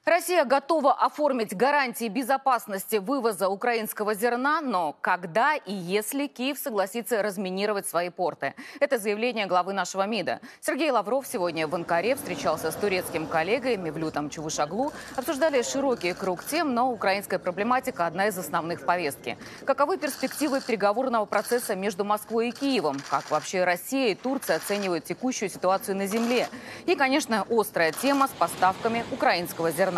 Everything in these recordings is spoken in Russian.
Россия готова оформить гарантии безопасности вывоза украинского зерна, но когда и если Киев согласится разминировать свои порты? Это заявление главы нашего МИДа. Сергей Лавров сегодня в Анкаре встречался с турецким коллегой Мевлютом Чавушоглу. Обсуждали широкий круг тем, но украинская проблематика – одна из основных в повестке. Каковы перспективы переговорного процесса между Москвой и Киевом? Как вообще Россия и Турция оценивают текущую ситуацию на земле? И, конечно, острая тема с поставками украинского зерна.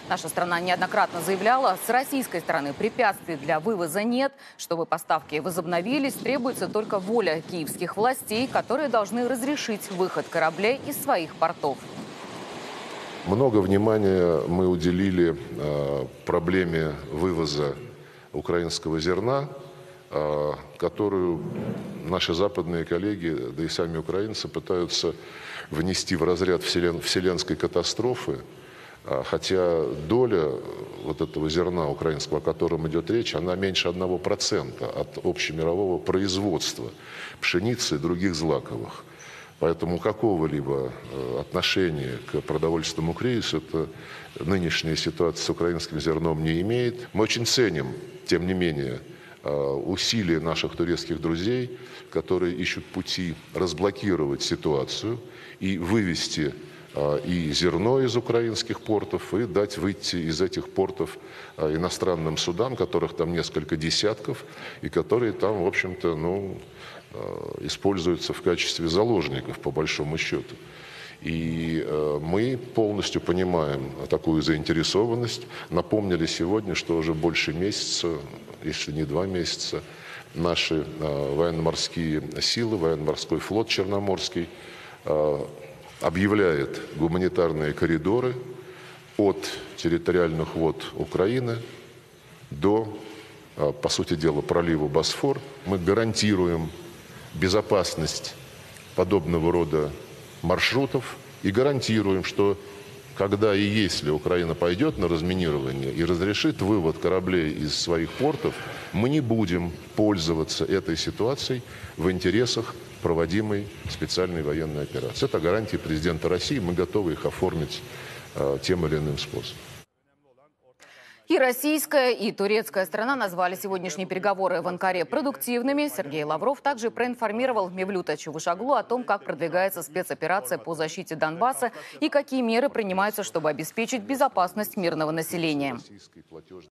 Наша страна неоднократно заявляла, с российской стороны препятствий для вывоза нет. Чтобы поставки возобновились, требуется только воля киевских властей, которые должны разрешить выход кораблей из своих портов. Много внимания мы уделили проблеме вывоза украинского зерна, которую наши западные коллеги, да и сами украинцы, пытаются внести в разряд вселенской катастрофы. Хотя доля вот этого зерна украинского, о котором идет речь, она меньше 1% от общемирового производства пшеницы и других злаковых. Поэтому какого-либо отношения к продовольственному кризису эта нынешняя ситуация с украинским зерном не имеет. Мы очень ценим, тем не менее, усилия наших турецких друзей, которые ищут пути разблокировать ситуацию и вывести и зерно из украинских портов, и дать выйти из этих портов иностранным судам, которых там несколько десятков, и которые там, в общем-то, используются в качестве заложников, по большому счету. И мы полностью понимаем такую заинтересованность. Напомнили сегодня, что уже больше месяца, если не 2 месяца, наши военно-морские силы, военно-морской флот Черноморский объявляет гуманитарные коридоры от территориальных вод Украины до, по сути дела, пролива Босфор. Мы гарантируем безопасность подобного рода маршрутов и гарантируем, что когда и если Украина пойдет на разминирование и разрешит вывод кораблей из своих портов, мы не будем пользоваться этой ситуацией в интересах проводимой специальной военной операции. Это гарантии президента России, мы готовы их оформить тем или иным способом. И российская, и турецкая сторона назвали сегодняшние переговоры в Анкаре продуктивными. Сергей Лавров также проинформировал Мевлюта Чавушоглу о том, как продвигается спецоперация по защите Донбасса и какие меры принимаются, чтобы обеспечить безопасность мирного населения.